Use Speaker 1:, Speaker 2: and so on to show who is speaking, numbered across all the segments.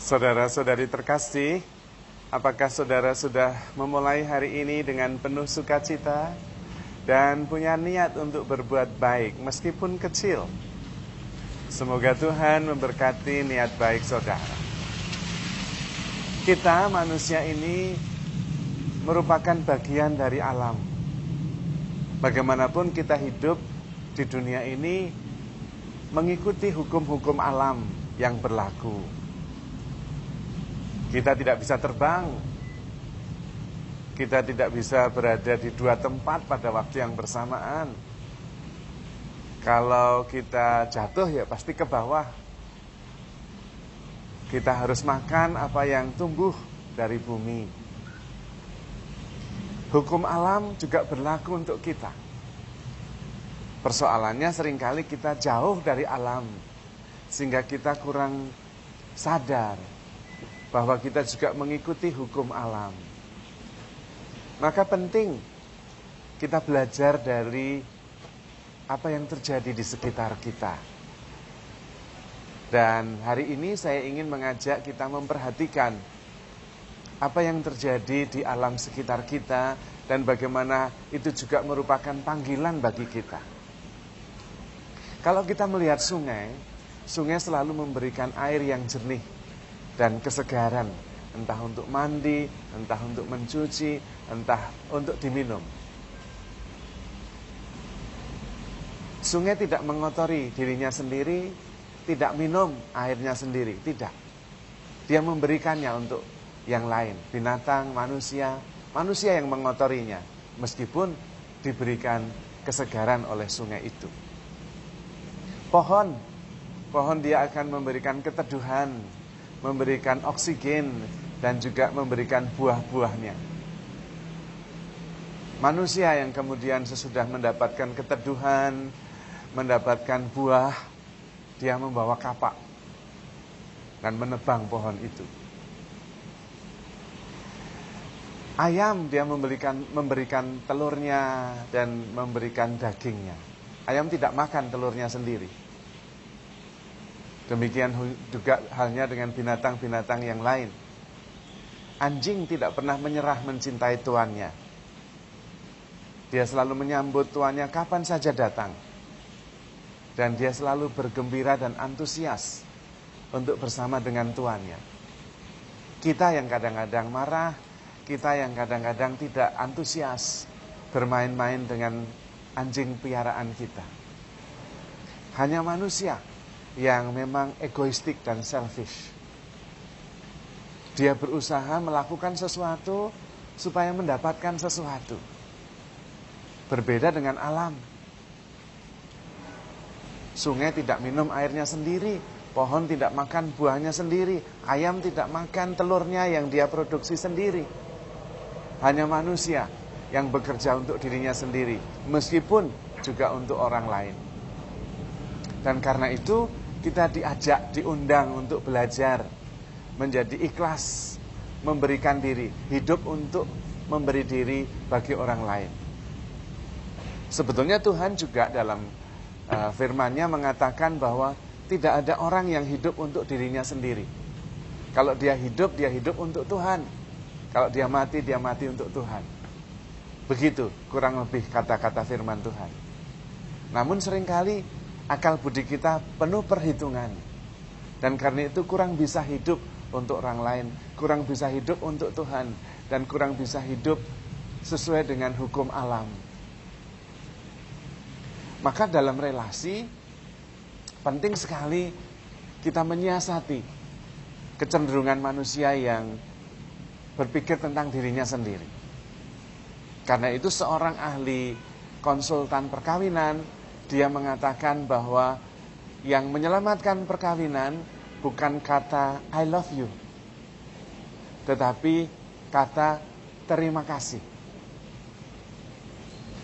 Speaker 1: Saudara-saudari terkasih, apakah saudara sudah memulai hari ini dengan penuh sukacita dan punya niat untuk berbuat baik meskipun kecil? Semoga Tuhan memberkati niat baik saudara. Kita manusia ini merupakan bagian dari alam. Bagaimanapun kita hidup di dunia ini mengikuti hukum-hukum alam yang berlaku. Kita tidak bisa terbang. Kita tidak bisa berada di dua tempat pada waktu yang bersamaan. Kalau kita jatuh ya pasti ke bawah. Kita harus makan apa yang tumbuh dari bumi. Hukum alam juga berlaku untuk kita. Persoalannya seringkali kita jauh dari alam, sehingga kita kurang sadar bahwa kita juga mengikuti hukum alam. Maka penting kita belajar dari apa yang terjadi di sekitar kita. Dan hari ini saya ingin mengajak kita memperhatikan apa yang terjadi di alam sekitar kita dan bagaimana itu juga merupakan panggilan bagi kita. Kalau kita melihat sungai, sungai selalu memberikan air yang jernih dan kesegaran, entah untuk mandi, entah untuk mencuci, entah untuk diminum. Sungai tidak mengotori dirinya sendiri, tidak minum airnya sendiri, tidak. Dia memberikannya untuk yang lain, binatang, manusia yang mengotorinya, meskipun diberikan kesegaran oleh sungai itu. Pohon dia akan memberikan keteduhan, memberikan oksigen, dan juga memberikan buah-buahnya. Manusia yang kemudian sesudah mendapatkan keteduhan, mendapatkan buah, dia membawa kapak dan menebang pohon itu. Ayam dia memberikan telurnya dan memberikan dagingnya. Ayam tidak makan telurnya sendiri. Demikian juga halnya dengan binatang-binatang yang lain. Anjing tidak pernah menyerah mencintai tuannya. Dia selalu menyambut tuannya kapan saja datang. Dan dia selalu bergembira dan antusias untuk bersama dengan tuannya. Kita yang kadang-kadang marah, kita yang kadang-kadang tidak antusias bermain-main dengan anjing piaraan kita. Hanya manusia yang memang egoistik dan selfish. Dia berusaha melakukan sesuatu supaya mendapatkan sesuatu. Berbeda dengan alam. Sungai tidak minum airnya sendiri, pohon tidak makan buahnya sendiri, ayam tidak makan telurnya yang dia produksi sendiri. Hanya manusia yang bekerja untuk dirinya sendiri, meskipun juga untuk orang lain. Dan karena itu kita diundang untuk belajar, menjadi ikhlas, memberikan diri, hidup untuk memberi diri bagi orang lain. Sebetulnya Tuhan juga dalam firman-Nya mengatakan bahwa tidak ada orang yang hidup untuk dirinya sendiri. Kalau dia hidup untuk Tuhan. Kalau dia mati untuk Tuhan. Begitu kurang lebih kata-kata firman Tuhan. Namun seringkali akal budi kita penuh perhitungan. Dan karena itu kurang bisa hidup untuk orang lain, kurang bisa hidup untuk Tuhan, dan kurang bisa hidup sesuai dengan hukum alam. Maka dalam relasi penting sekali kita menyiasati kecenderungan manusia yang berpikir tentang dirinya sendiri. Karena itu seorang ahli konsultan perkawinan, dia mengatakan bahwa yang menyelamatkan perkawinan bukan kata I love you, tetapi kata terima kasih.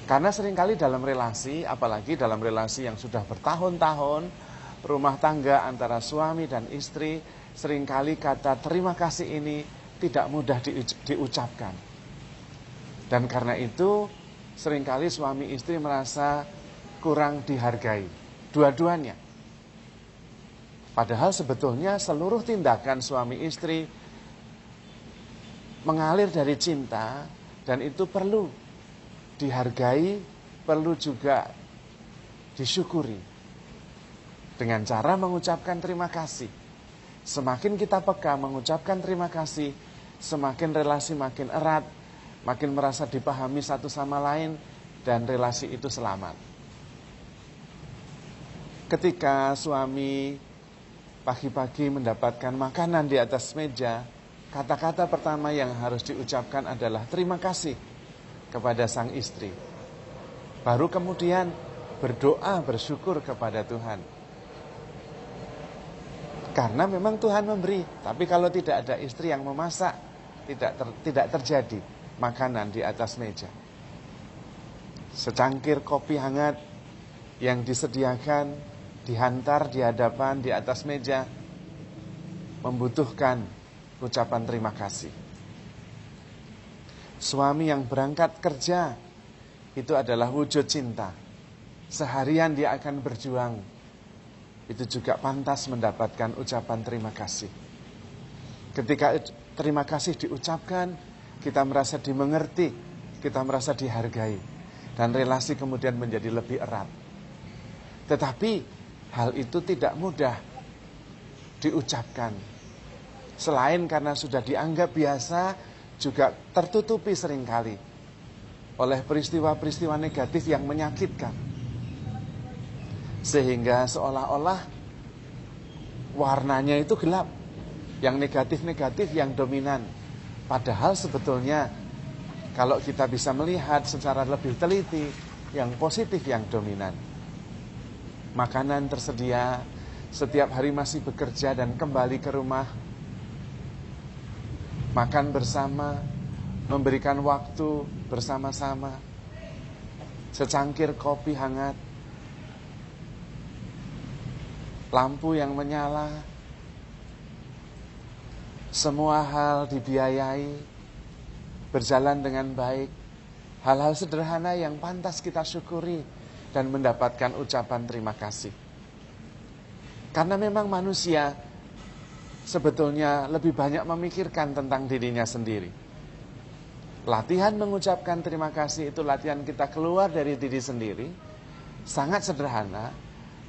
Speaker 1: Karena seringkali dalam relasi, apalagi dalam relasi yang sudah bertahun-tahun, rumah tangga antara suami dan istri, seringkali kata terima kasih ini tidak mudah diucapkan. Dan karena itu seringkali suami istri merasa kurang dihargai, dua-duanya. Padahal sebetulnya seluruh tindakan suami istri mengalir dari cinta, dan itu perlu dihargai, perlu juga disyukuri dengan cara mengucapkan terima kasih. Semakin kita peka mengucapkan terima kasih, semakin relasi makin erat, makin merasa dipahami satu sama lain, dan relasi itu selamat. Ketika suami pagi-pagi mendapatkan makanan di atas meja, kata-kata pertama yang harus diucapkan adalah terima kasih kepada sang istri. Baru kemudian berdoa, bersyukur kepada Tuhan. Karena memang Tuhan memberi, tapi kalau tidak ada istri yang memasak, tidak terjadi makanan di atas meja. Secangkir kopi hangat yang disediakan, dihantar di hadapan, di atas meja, membutuhkan ucapan terima kasih. Suami yang berangkat kerja, itu adalah wujud cinta. Seharian dia akan berjuang, itu juga pantas mendapatkan ucapan terima kasih. Ketika terima kasih diucapkan, kita merasa dimengerti, kita merasa dihargai, dan relasi kemudian menjadi lebih erat. Tetapi hal itu tidak mudah diucapkan. Selain karena sudah dianggap biasa, juga tertutupi seringkali oleh peristiwa-peristiwa negatif yang menyakitkan. Sehingga seolah-olah warnanya itu gelap, yang negatif-negatif yang dominan. Padahal sebetulnya kalau kita bisa melihat secara lebih teliti, yang positif yang dominan. Makanan tersedia, setiap hari masih bekerja dan kembali ke rumah, makan bersama, memberikan waktu bersama-sama, secangkir kopi hangat, lampu yang menyala, semua hal dibiayai, berjalan dengan baik. Hal-hal sederhana yang pantas kita syukuri dan mendapatkan ucapan terima kasih. Karena memang manusia sebetulnya lebih banyak memikirkan tentang dirinya sendiri. Latihan mengucapkan terima kasih itu latihan kita keluar dari diri sendiri, sangat sederhana,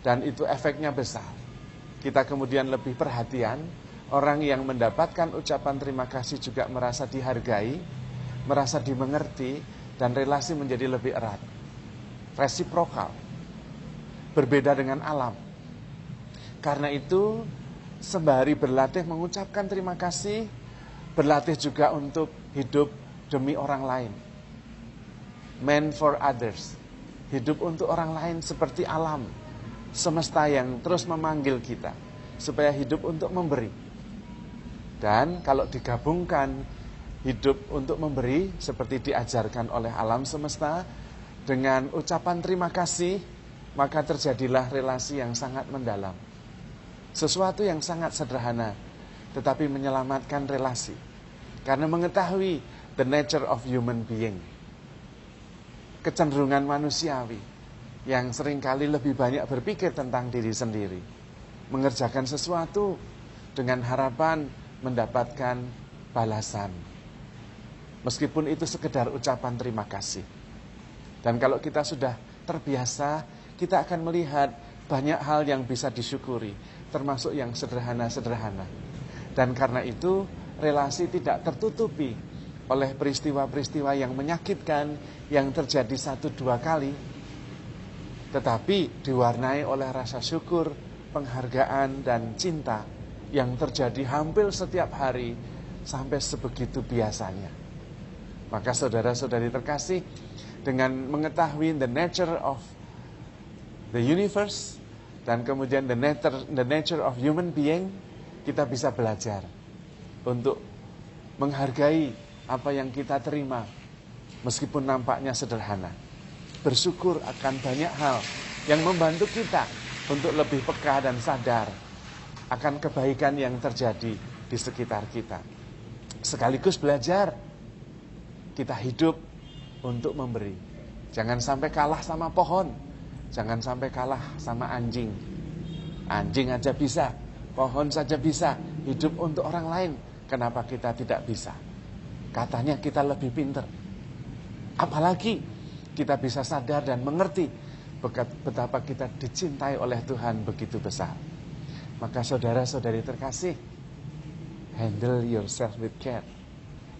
Speaker 1: dan itu efeknya besar. Kita kemudian lebih perhatian, orang yang mendapatkan ucapan terima kasih juga merasa dihargai, merasa dimengerti, dan relasi menjadi lebih erat. Resiprokal, berbeda dengan alam. Karena itu, sembari berlatih mengucapkan terima kasih, berlatih juga untuk hidup demi orang lain. Man for others, hidup untuk orang lain seperti alam semesta yang terus memanggil kita supaya hidup untuk memberi. Dan kalau digabungkan hidup untuk memberi seperti diajarkan oleh alam semesta dengan ucapan terima kasih, maka terjadilah relasi yang sangat mendalam. Sesuatu yang sangat sederhana tetapi menyelamatkan relasi. Karena mengetahui the nature of human being, kecenderungan manusiawi yang seringkali lebih banyak berpikir tentang diri sendiri, mengerjakan sesuatu dengan harapan mendapatkan balasan, meskipun itu sekedar ucapan terima kasih. Dan kalau kita sudah terbiasa, kita akan melihat banyak hal yang bisa disyukuri, termasuk yang sederhana-sederhana. Dan karena itu, relasi tidak tertutupi oleh peristiwa-peristiwa yang menyakitkan, yang terjadi 1-2 kali, tetapi diwarnai oleh rasa syukur, penghargaan, dan cinta yang terjadi hampir setiap hari sampai sebegitu biasanya. Maka saudara-saudari terkasih, dengan mengetahui the nature of the universe dan kemudian the nature of human being, kita bisa belajar untuk menghargai apa yang kita terima meskipun nampaknya sederhana. Bersyukur akan banyak hal yang membantu kita untuk lebih peka dan sadar akan kebaikan yang terjadi di sekitar kita. Sekaligus belajar kita hidup untuk memberi. Jangan sampai kalah sama pohon, jangan sampai kalah sama anjing. Anjing aja bisa Pohon saja bisa hidup untuk orang lain. Kenapa kita tidak bisa? Katanya kita lebih pintar. Apalagi kita bisa sadar dan mengerti betapa kita dicintai oleh Tuhan begitu besar. Maka saudara-saudari terkasih, handle yourself with care.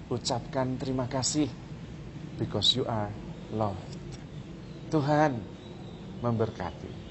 Speaker 1: Ucapkan terima kasih because you are loved. Tuhan memberkati.